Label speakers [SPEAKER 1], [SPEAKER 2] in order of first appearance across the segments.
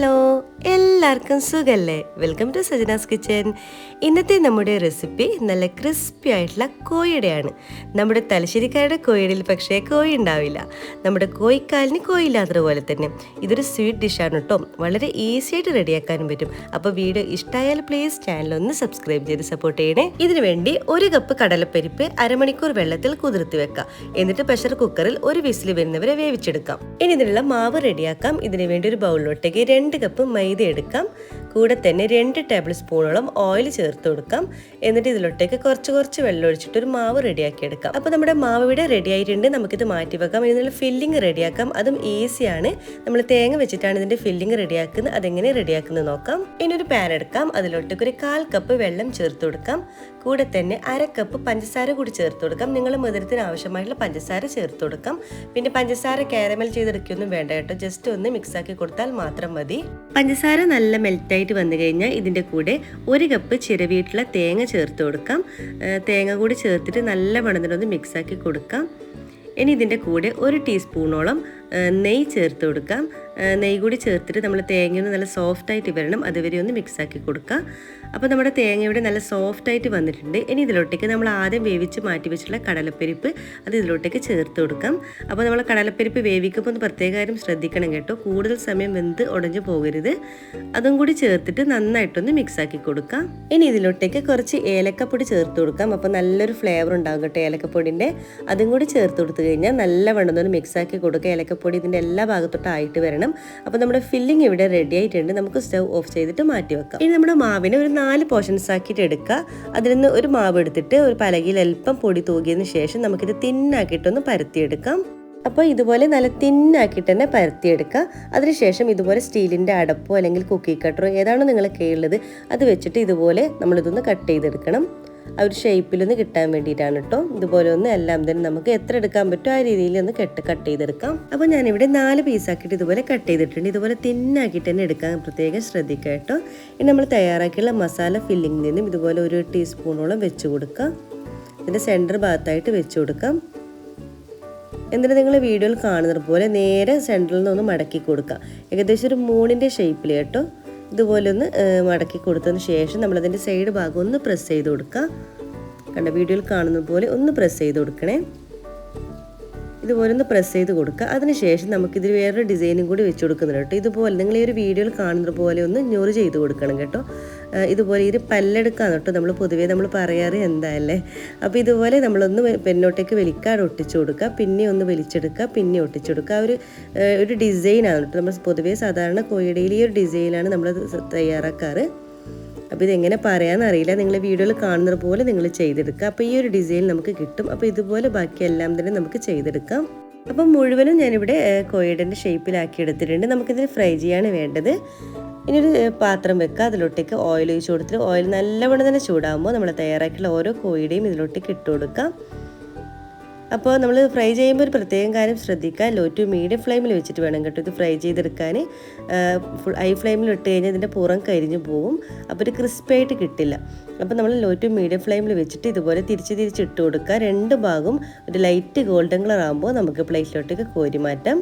[SPEAKER 1] Hello, എല്ലാവർക്കും സുഖല്ലേ? Welcome to Sajana's kitchen. ഇന്നത്തെ നമ്മുടെ റെസിപ്പി നല്ല ക്രിസ്പി ആയിട്ടുള്ള കോഴിയുടെയാണ്. നമ്മുടെ തലശ്ശേരിക്കാരുടെ കോഴിയിൽ പക്ഷേ കോഴി ഉണ്ടാവില്ല. നമ്മുടെ കോഴിക്കാലിന് കോഴിയില്ലാത്തത് പോലെ തന്നെ ഇതൊരു സ്വീറ്റ് ഡിഷാണ് കേട്ടോ. വളരെ ഈസി ആയിട്ട് റെഡിയാക്കാനും പറ്റും. അപ്പോൾ വീഡിയോ ഇഷ്ടമായാൽ പ്ലീസ് ചാനലൊന്ന് സബ്സ്ക്രൈബ് ചെയ്ത് സപ്പോർട്ട് ചെയ്യണേ. ഇതിനു വേണ്ടി 1 കപ്പ് കടലപ്പരിപ്പ് അരമണിക്കൂർ വെള്ളത്തിൽ കുതിർത്തി വെക്കാം. എന്നിട്ട് പ്രഷർ കുക്കറിൽ 1 വിസിൽ വരുന്നവരെ വേവിച്ചെടുക്കാം. ഇനി ഇതിനുള്ള മാവ് റെഡിയാക്കാം. ഇതിനു വേണ്ടി ഒരു ബൗളിലോട്ടേക്ക് 2 കപ്പ് മൈദ എടുക്കാം. കൂടെ തന്നെ 2 ടേബിൾ സ്പൂണോളം ഓയിൽ ചേർത്ത് കൊടുക്കാം. എന്നിട്ട് ഇതിലോട്ടേക്ക് കുറച്ച് വെള്ളം ഒഴിച്ചിട്ട് ഒരു മാവ് റെഡിയാക്കി എടുക്കാം. അപ്പോൾ നമ്മുടെ മാവ് ഇവിടെ റെഡി ആയിട്ടുണ്ട്. നമുക്കിത് മാറ്റി വെക്കാം. ഇതിനുള്ള ഫില്ലിംഗ് റെഡിയാക്കാം. അതും ഈസിയാണ്. നമ്മൾ തേങ്ങ വെച്ചിട്ടാണ് ഇതിന്റെ ഫില്ലിംഗ് റെഡിയാക്കുന്നത്. അതെങ്ങനെ റെഡിയാക്കുന്നത് നോക്കാം. ഇനി ഒരു പാൻ എടുക്കാം. അതിലോട്ടേക്ക് ഒരു 1/4 കപ്പ് വെള്ളം ചേർത്ത് കൊടുക്കാം. കൂടെ തന്നെ 1/2 കപ്പ് പഞ്ചസാര കൂടി ചേർത്ത് കൊടുക്കാം. നിങ്ങൾ മധുരത്തിന് ആവശ്യമായിട്ടുള്ള പഞ്ചസാര ചേർത്ത് കൊടുക്കാം. പിന്നെ പഞ്ചസാര കാരമൽ ചെയ്തെടുക്കൊന്നും വേണ്ട കേട്ടോ. ജസ്റ്റ് ഒന്ന് മിക്സ് ആക്കി കൊടുത്താൽ മാത്രം മതി. പഞ്ചസാര നല്ല മെൽറ്റായിട്ട് വന്നു കഴിഞ്ഞാൽ ഇതിൻ്റെ കൂടെ 1 കപ്പ് ചിരവിയിട്ടുള്ള തേങ്ങ ചേർത്ത് കൊടുക്കാം. തേങ്ങ കൂടി ചേർത്തിട്ട് നല്ല മണത്തിനൊന്ന് മിക്സ് ആക്കി കൊടുക്കാം. ഇനി ഇതിൻ്റെ കൂടെ 1 ടീസ്പൂണോളം നെയ്യ് ചേർത്ത് കൊടുക്കാം. നെയ്യ് കൂടി ചേർത്തിട്ട് നമ്മൾ തേങ്ങയൊന്ന് നല്ല സോഫ്റ്റായിട്ട് വരണം. അതുവരെ ഒന്ന് മിക്സാക്കി കൊടുക്കാം. അപ്പോൾ നമ്മുടെ തേങ്ങ ഇവിടെ നല്ല സോഫ്റ്റായിട്ട് വന്നിട്ടുണ്ട്. ഇനി ഇതിലോട്ടേക്ക് നമ്മൾ ആദ്യം വേവിച്ച് മാറ്റി വെച്ചിട്ടുള്ള കടലപ്പരിപ്പ് അത് ഇതിലോട്ടേക്ക് ചേർത്ത് കൊടുക്കാം. അപ്പോൾ നമ്മൾ കടലപ്പരിപ്പ് വേവിക്കുമ്പോൾ ഒന്ന് പ്രത്യേക കാര്യം ശ്രദ്ധിക്കണം കേട്ടോ. കൂടുതൽ സമയം വെന്ത് ഉടഞ്ഞു പോകരുത്. അതും കൂടി ചേർത്തിട്ട് നന്നായിട്ടൊന്ന് മിക്സാക്കി കൊടുക്കാം. ഇനി ഇതിലോട്ടേക്ക് കുറച്ച് ഏലക്കപ്പൊടി ചേർത്ത് കൊടുക്കാം. അപ്പോൾ നല്ലൊരു ഫ്ലേവർ ഉണ്ടാകും കേട്ടോ ഏലക്കപ്പൊടിൻ്റെ. അതും കൂടി ചേർത്ത് കൊടുത്തു കഴിഞ്ഞാൽ നല്ല വണ്ണൊന്ന് മിക്സാക്കി കൊടുക്കുക. ഏലക്കപ്പൊടി ഇതിൻ്റെ എല്ലാ ഭാഗത്തോട്ടും ആയിട്ട് വരണം. അപ്പോൾ നമ്മുടെ ഫില്ലിംഗ് ഇവിടെ റെഡി ആയിട്ടുണ്ട്. നമുക്ക് സ്റ്റവ് ഓഫ് ചെയ്തിട്ട് മാറ്റി വെക്കാം. ഇനി നമ്മുടെ മാവിനെ ഒരു 4 പോർഷൻസ് ആക്കിയിട്ട് എടുക്കുക. അതിൽ നിന്ന് ഒരു മാവ് എടുത്തിട്ട് ഒരു പലകയിൽ അല്പം പൊടി തൂകിയതിന് ശേഷം നമുക്കിത് തിന്നാക്കിയിട്ടൊന്ന് പരത്തിയെടുക്കാം. അപ്പോൾ ഇതുപോലെ നല്ല തിന്നാക്കിയിട്ട് തന്നെ പരത്തിയെടുക്കുക. അതിനുശേഷം ഇതുപോലെ സ്റ്റീലിൻ്റെ അടപ്പോ അല്ലെങ്കിൽ കുക്കി കട്ടറോ ഏതാണോ നിങ്ങളുടെ കയ്യിലുള്ളത് അത് വെച്ചിട്ട് ഇതുപോലെ നമ്മളിതൊന്ന് കട്ട് ചെയ്തെടുക്കണം. ആ ഒരു ഷേപ്പിലൊന്ന് കിട്ടാൻ വേണ്ടിയിട്ടാണ് കേട്ടോ. ഇതുപോലെ ഒന്ന് എല്ലാം തന്നെ നമുക്ക് എത്ര എടുക്കാൻ പറ്റുമോ ആ രീതിയിൽ ഒന്ന് കട്ട് ചെയ്തെടുക്കാം. അപ്പോൾ ഞാനിവിടെ 4 പീസാക്കിയിട്ട് ഇതുപോലെ കട്ട് ചെയ്തിട്ടുണ്ട്. ഇതുപോലെ തിന്നാക്കിയിട്ട് തന്നെ എടുക്കാൻ പ്രത്യേകം ശ്രദ്ധിക്കുക കേട്ടോ. ഇനി നമ്മൾ തയ്യാറാക്കിയുള്ള മസാല ഫില്ലിങ്ങിൽ നിന്നും ഇതുപോലെ 1 ടീസ്പൂണോളം വെച്ച് കൊടുക്കാം. ഇതിൻ്റെ സെൻറ്റർ ഭാഗത്തായിട്ട് വെച്ച് കൊടുക്കാം. എന്നിട്ട് നിങ്ങൾ വീഡിയോയിൽ കാണുന്നത് പോലെ നേരെ സെൻറ്ററിൽ നിന്നൊന്ന് മടക്കി കൊടുക്കുക. ഏകദേശം ഒരു 3ന്റെ ഷേപ്പിൽ കേട്ടോ. ഇതുപോലെ ഒന്ന് മടക്കി കൊടുത്തതിന് ശേഷം നമ്മളതിൻ്റെ സൈഡ് ഭാഗം ഒന്ന് പ്രസ് ചെയ്ത് കൊടുക്കുക. കണ്ട വീഡിയോയിൽ കാണുന്ന പോലെ ഒന്ന് പ്രസ് ചെയ്ത് കൊടുക്കണേ. ഇതുപോലെ ഒന്ന് പ്രസ് ചെയ്ത് കൊടുക്കുക. അതിനുശേഷം നമുക്കിതിൽ വേറൊരു ഡിസൈനും കൂടി വെച്ച് കൊടുക്കുന്നുണ്ട് കേട്ടോ. ഇതുപോലെ നിങ്ങൾ ഈ ഒരു വീഡിയോയിൽ കാണുന്നത് പോലെ ഒന്ന് ഞൊറി ചെയ്ത് കൊടുക്കണം കേട്ടോ. ഇതുപോലെ ഇത് പല്ലെടുക്കാന്ന് കേട്ടോ നമ്മൾ പൊതുവേ നമ്മൾ പറയാറ് എന്തായല്ലേ. അപ്പോൾ ഇതുപോലെ നമ്മളൊന്ന് പെന്നോട്ടേക്ക് വലിക്കാതെ ഒട്ടിച്ചു കൊടുക്കുക. പിന്നെ ഒന്ന് വലിച്ചെടുക്കുക, പിന്നെ ഒട്ടിച്ചെടുക്കുക. ഒരു ഡിസൈനാണ് കേട്ടോ. നമ്മൾ പൊതുവേ സാധാരണ കോഴിയുടെ ഈ ഒരു ഡിസൈനാണ് നമ്മൾ തയ്യാറാക്കാറ്. അപ്പോൾ ഇതെങ്ങനെ പറയാമെന്നറിയില്ല. നിങ്ങൾ വീഡിയോയിൽ കാണുന്നത് പോലെ നിങ്ങൾ ചെയ്തെടുക്കുക. അപ്പോൾ ഈ ഒരു ഡിസൈൻ നമുക്ക് കിട്ടും. അപ്പോൾ ഇതുപോലെ ബാക്കി എല്ലാം തന്നെ നമുക്ക് ചെയ്തെടുക്കാം. അപ്പം മുഴുവനും ഞാനിവിടെ കോഴിയുടെ ഷേപ്പിലാക്കി എടുത്തിട്ടുണ്ട്. നമുക്കിതിന് ഫ്രൈ ചെയ്യാണ് വേണ്ടത്. ഇനിയൊരു പാത്രം വെക്കുക. അതിലോട്ടേക്ക് ഓയിൽ ഒഴിച്ച് കൊടുത്തിട്ട് ഓയിൽ നല്ലവണ്ണം തന്നെ ചൂടാകുമ്പോൾ നമ്മൾ തയ്യാറാക്കിയുള്ള ഓരോ കോഴിയുടെയും ഇതിലോട്ടേക്ക് ഇട്ട് കൊടുക്കാം. അപ്പോൾ നമ്മൾ ഫ്രൈ ചെയ്യുമ്പോൾ ഒരു പ്രത്യേകം കാര്യം ശ്രദ്ധിക്കുക. ലോ ടു മീഡിയം ഫ്ലെയിമിൽ വെച്ചിട്ട് വേണം കേട്ടോ ഇത് ഫ്രൈ ചെയ്തെടുക്കാൻ. ഫുൾ ഹൈ ഫ്ലെയിമിൽ ഇട്ട് കഴിഞ്ഞാൽ ഇതിൻ്റെ പുറം കരിഞ്ഞു പോകും. അപ്പോൾ ഒരു ക്രിസ്പായിട്ട് കിട്ടില്ല. അപ്പോൾ നമ്മൾ ലോ ടു മീഡിയം ഫ്ലെയിമിൽ വെച്ചിട്ട് ഇതുപോലെ തിരിച്ച് ഇട്ട് കൊടുക്കുക. 2 ഭാഗവും ഒരു ലൈറ്റ് ഗോൾഡൻ കളർ ആകുമ്പോൾ നമുക്ക് പ്ലേറ്റിലോട്ടേക്ക് കോരി മാറ്റാം.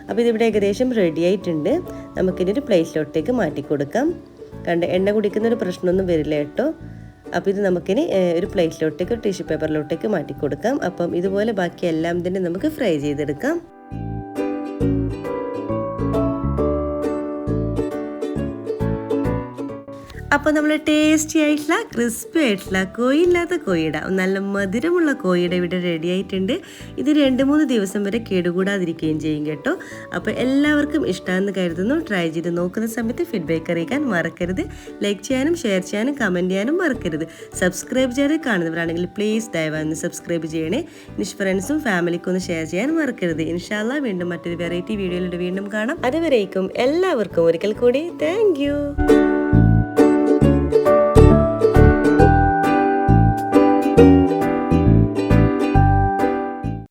[SPEAKER 1] അപ്പോൾ ഇതിവിടെ ഏകദേശം റെഡി ആയിട്ടുണ്ട്. നമുക്കിനി ഒരു പ്ലേറ്റിലോട്ടേക്ക് മാറ്റി കൊടുക്കാം. കണ്ട് എണ്ണ കുടിക്കുന്ന ഒരു പ്രശ്നമൊന്നും വരില്ല കേട്ടോ. അപ്പോൾ ഇത് നമുക്കിനി ഒരു പ്ലേറ്റിലോട്ടേക്ക് ടിഷ്യൂ പേപ്പറിലോട്ടേക്ക് മാറ്റി കൊടുക്കാം. അപ്പം ഇതുപോലെ ബാക്കി എല്ലാം തന്നെ നമുക്ക് ഫ്രൈ ചെയ്തെടുക്കാം. അപ്പോൾ നമ്മൾ ടേസ്റ്റി ആയിട്ടുള്ള ക്രിസ്പി ആയിട്ടുള്ള കോഴിയില്ലാത്ത കോഴിയുടെ നല്ല മധുരമുള്ള കോഴിയുടെ ഇവിടെ റെഡി ആയിട്ടുണ്ട്. ഇത് 2-3 ദിവസം വരെ കേടുകൂടാതിരിക്കുകയും ചെയ്യും കേട്ടോ. അപ്പോൾ എല്ലാവർക്കും ഇഷ്ടമാണെന്ന് കരുതുന്നു. ട്രൈ ചെയ്ത് നോക്കുന്ന സമയത്ത് ഫീഡ്ബാക്ക് അറിയിക്കാൻ മറക്കരുത്. ലൈക്ക് ചെയ്യാനും ഷെയർ ചെയ്യാനും കമൻറ്റ് ചെയ്യാനും മറക്കരുത്. സബ്സ്ക്രൈബ് ചെയ്ത് കാണുന്നവരാണെങ്കിൽ പ്ലീസ് ദയവായി ഒന്ന് സബ്സ്ക്രൈബ് ചെയ്യണേ. ഇനി ഫ്രണ്ട്സും ഫാമിലിക്കും ഒന്ന് ഷെയർ ചെയ്യാൻ മറക്കരുത്. ഇൻഷാ അല്ലാഹ് വീണ്ടും മറ്റൊരു വെറൈറ്റി വീഡിയോയിലൂടെ വീണ്ടും കാണാം. അതുവരേക്കും എല്ലാവർക്കും ഒരിക്കൽ കൂടി താങ്ക് യു.